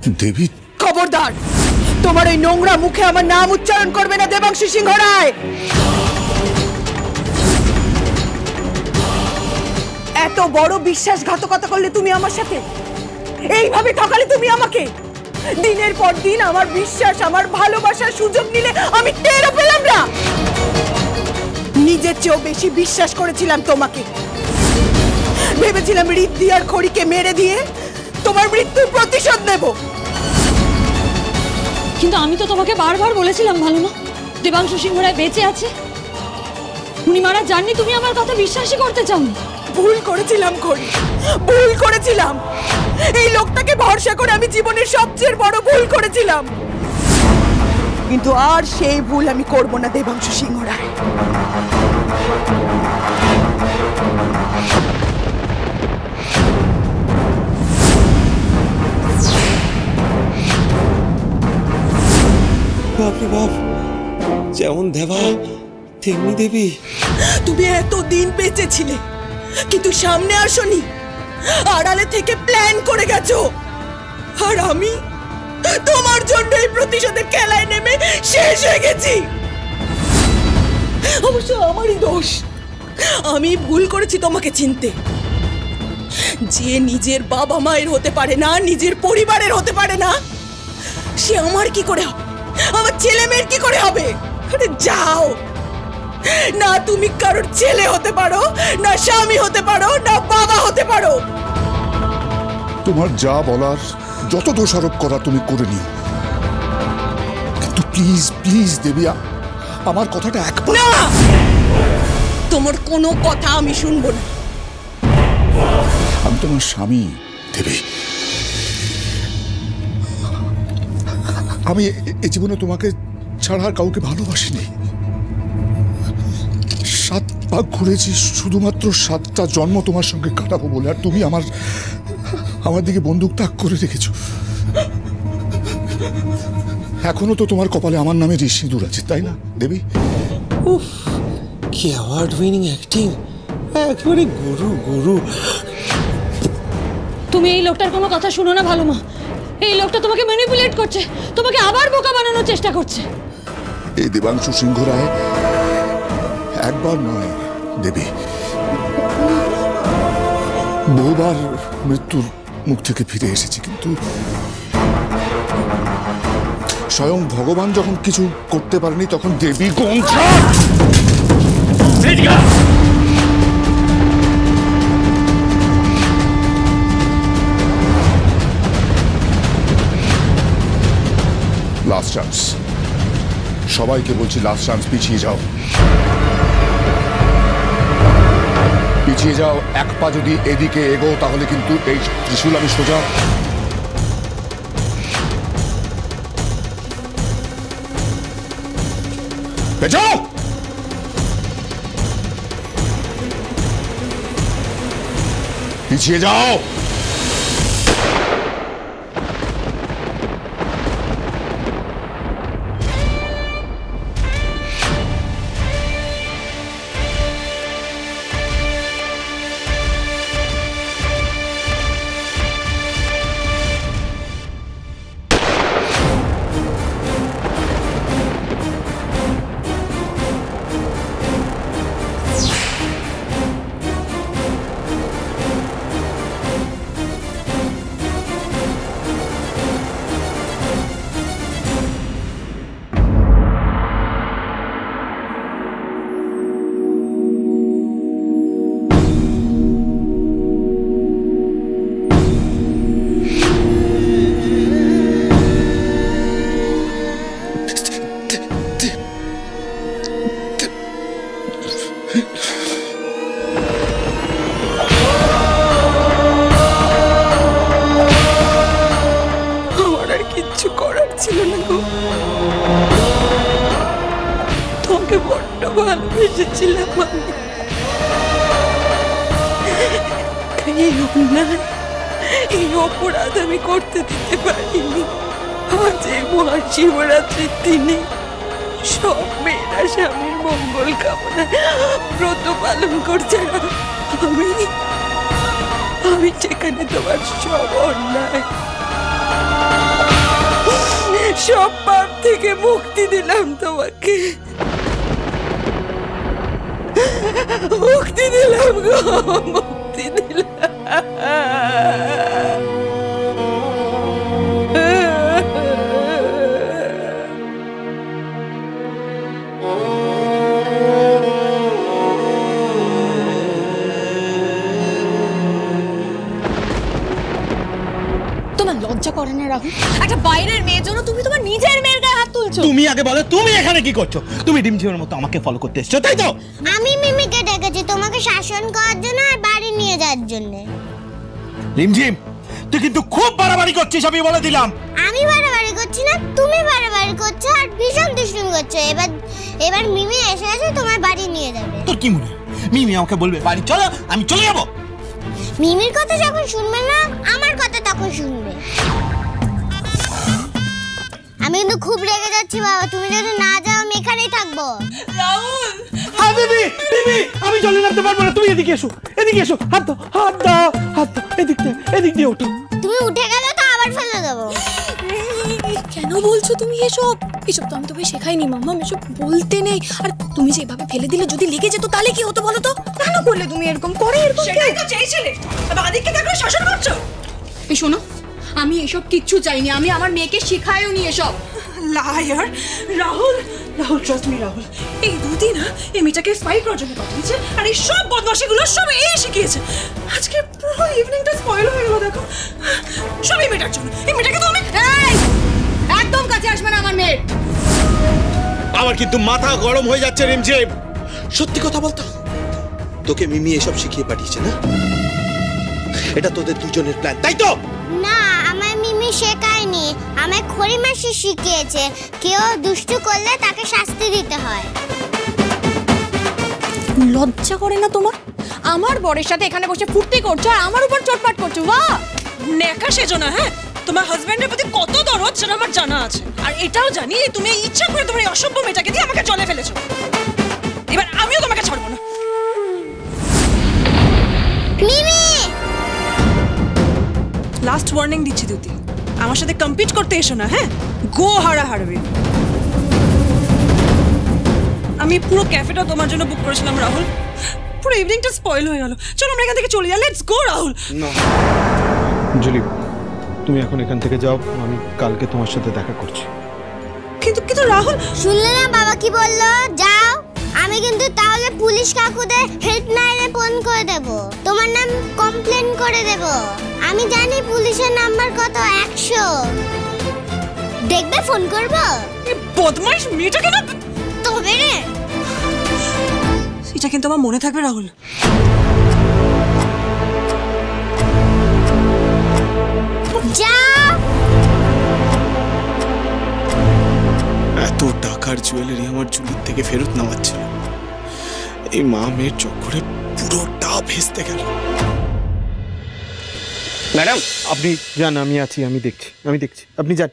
দেবী, খবরদার, তোমার ওই নোংরা মুখে আমার নাম উচ্চারণ করবে না দেবাংশু সিংহ রায়। এত বড় বিশ্বাসঘাতকতা করলে তুমি আমার সাথে, এইভাবে ঠকালে তুমি আমাকে। দিনের পর দিন আমার বিশ্বাস, আমার ভালোবাসার সুযোগ নিলে আমি টেরও পেলাম না। নিজের চেয়েও বেশি বিশ্বাস করেছিলাম তোমাকে। ভেবেছিলাম ঋদ্ধি আর খড়িকে মেরে দিয়ে তোমার মৃত্যুর প্রতিশোধ নেব। কিন্তু আমি তো তোমাকে বারবার বলেছিলাম ভালো মা, দেবাংশু সিংহ রায় বেঁচে আছে। উনি মারা যাননি, তুমি আমার কথা বিশ্বাসই করতে চাওনি। ভুল করেছিলাম খড়ি, ভুল করেছিলাম। এই লোকটাকে ভরসা করে আমি জীবনের সবচেয়ে বড় ভুল করেছিলাম। কিন্তু আর সেই ভুল আমি করব না দেবাংশু সিংহ রায়। বাপরে বাপ, যেমন দেবা তেমনি দেবী। তুমি এতদিন বেঁচে ছিলে, কিন্তু সামনে আসোনি, আড়ালে থেকে প্ল্যান করে গেছো। আর আমি তোমার জন্য এই প্রতিশোধের খেলায় নেমে শেষ হয়ে গেছি। অবশ্য আমারই দোষ, আমি ভুল করেছি তোমাকে চিনতে। যে নিজের বাবা মায়ের হতে পারে না, নিজের পরিবারের হতে পারে না, সে আমার কি করে হবে, আমার ছেলে মেয়ের কি করে হবে? আরে যাও না, তুমি কারোর ছেলে হতে পারো না, স্বামী হতে পারো না, বাবা হতে পারো। তোমার যা বলার, যত দোষারোপ করা তুমি করে নিও, কিন্তু প্লিজ প্লিজ দেবী, আমার কথাটা একবার না, তোমার কোনো কথা আমি শুনবো না। আমি তোমার স্বামী দেবী। আমি এই জীবনে তোমাকে ছাড়া আর কাউকে ভালোবাসিনি। 7 ভাগ ঘুরেছি শুধুমাত্র 7টা জন্ম তোমার সঙ্গে কাটাবো বলে, আর তুমি আমার দিকে বন্দুক তাক করে রেখেছো। এখনো তো তোমার কপালে আমার নামে সিঁদুর আছে, তাই না দেবী? উফ, কি অ্যাওয়ার্ড উইনিং অ্যাক্টিং, একেবারে গুরু গুরু। তুমি এই লোকটার কোনো কথা শুনো না ভালো মা। এই লোকটা তোমাকে ম্যানিপুলেট করছে, তোমাকে আবার বোকা বানানোর চেষ্টা করছে। এই দেবাংশু সিংহ রায় একবার নয় দেবী, বহুবার মৃত্যুর মুখ থেকে ফিরে এসেছি, কিন্তু স্বয়ং ভগবান যখন কিছু করতে পারেনি, তখন দেবী গন্থা। লাস্ট চান্স, সবাইকে বলছি লাস্ট চান্স, পিছিয়ে যাও, পিছিয়ে যাও। এক পা যদি এদিকে এগো, তাহলে কিন্তু এই ত্রিশূল আমি সোজা। যাও, পিছিয়ে যাও। আমার আর কিচ্ছু করার ছিল না গো, তোমাকে বড্ড ভালোবেসেছিলাম আমি। এই অন্যায়, এই অপরাধ আমি করতে দিতে পারিনি। আজ এই মহাশিবরাত্রির দিনে সব মেয়েরা স্বামীর মঙ্গল কামনায় ব্রত পালন করছে, আমি সেখানে তোমার সব অন্যায় সব পাপ থেকে মুক্তি দিলাম তোমাকে, মুক্তি দিলাম গো, মুক্তি দিলাম। তোমার লজ্জা করে না রাহুল? একটা বাইরের মেয়ের জন্য তুমি তোমার নিজের মেয়ের গায়ে হাত তুলছো। তুমি আগে বলো, তুমি এখানে কি করছো? তুমি ডিমঝিমের মতো আমাকে ফলো করতে এসেছো, তাই তো? আমি মিমিকে ডেকেছি তোমাকে শাসন করার জন্য আর বাড়ি নিয়ে যাওয়ার জন্য। ডিমঝিম, তুই কিন্তু খুব বাড়াবাড়ি করছিস, আমি বলে দিলাম। আমি বাড়াবাড়ি করছি না, তুমি বাড়াবাড়ি করছো আর ভীষণ দুষ্টুমি করছো। এবার মিমি এসে গেছে, তোমার বাড়ি নিয়ে যাবে। তোর কি মনে হয় মিমি আমাকে বলবে বাড়ি চলো, আমি চলে যাবো? মিমির কথা যখন শুনবে না, আমার কথা তখন শুনবে। আমি কিন্তু খুব রেগে যাচ্ছি বাবা, তুমি যদি না যাও আমি এখানেই থাকবো। রাহুল, হ্যাঁ বেবি, বেবি, আমি চলে নামতে পারবো না, তুমি এদিকে এসো, এদিকে এসো, হাত দাও, হাত দাও, হাত দাও, এদিক দিয়ে ওঠো। তুমি উঠে গেলে তো আবার ফেলে দেবো। কেন বলছো তুমি এসব? এসব তো আমি তোকে শেখাইনি মাম্মা, এসব বলতে নেই। আর তুমি যে এভাবে ফেলে দিলে, যদি লেগে যেত তাহলে কি হতো বলো তো? কেন করলে তুমি এরকম? করে এরকম সেটাই তো চাইছিলে, বাদিককে দেখো শাসন করছো। এই শোনো, আমি এসব কিচ্ছু চাইনি, আমি আমার মেয়েকে শেখায়ও নি এসব। Liar Rahul, Rahul trust me Rahul, এই দুদিন এই মেয়েটাকে স্পাই করার জন্য পাঠিয়েছে, আর এই সব বদমাশিগুলো সব এই শিখিয়েছে। আজকে পুরো ইভিনিংটা স্পয়েল হয়ে গেল, দেখো সব এই মেয়েটার জন্য। এই মেয়েটাকে তো আমি একদম কাছে আসবে না আমার মেয়ের। আমার কিন্তু মাথা গরম হয়ে যাচ্ছে রিমঝিম। সত্যি কথা বলতো, তোকে মিমি এসব শিখিয়ে পাঠিয়েছে না? এটা তোদের দুজনের প্ল্যান, তাই তো? না, আমার মিমি শেখায়নি, আমায় খড়িমাসি শিখিয়েছে। কেউ দুষ্টু করলে তাকে শাস্তি দিতে হয়। লজ্জা করে না তোমার? আমার বরের সাথে এখানে বসে ফুর্তি করছো আর আমার উপর চটপাট করছো। বাহ, নেকা সেজো না। হ্যাঁ, তোমার হাজবেন্ডের প্রতি কত দরদ সেটা আমার জানা আছে, আর এটাও জানি তুমি ইচ্ছা করে তোমার এই অসভ্য মেয়েটাকে দিয়ে আমাকে জলে ফেলেছো। এবার আমিও তোমাকে ছাড়বো না। মিমি, লাস্ট ওয়ার্নিং দিচ্ছি দিদি, আমার সাথে কম্পিট করতে এসো না। হ্যাঁ, গো হারা হারবে। আমি পুরো ক্যাফেটা তোমার জন্য বুক করেছিলাম রাহুল, পুরো ইভিনিংটা স্পয়েল হয়ে গেল। চলো আমরা এখান থেকে চলে যাই, লেটস গো রাহুল। জুলি, তুমি এখন এখান থেকে যাও, আমি কালকে তোমার সাথে দেখা করছি। কিন্তু কিন্তু রাহুল, শুনলে না বাবা কি বললো? যাও। আমি কিন্তু তাহলে পুলিশ কাকুদের হেল্পলাইনে ফোন করে দেব, তোমার নাম কমপ্লেন করে দেব। আমি জানি পুলিশের নাম্বার কত, 100। দেখবে ফোন করব। এই বদমাইশ মেয়েটাকে না, তবে রে, এটা কিন্তু আমার মনে থাকবে রাহুল। যাও। এত টাকার জুয়েলারি আমার জুলির থেকে ফেরত নেওয়াচ্ছিল, এই মা মেয়ের চক্করে পুরোটা ভেস্তে গেল। ম্যাডাম, আপনি যান, আমি আছি, আমি দেখছি, আপনি যান।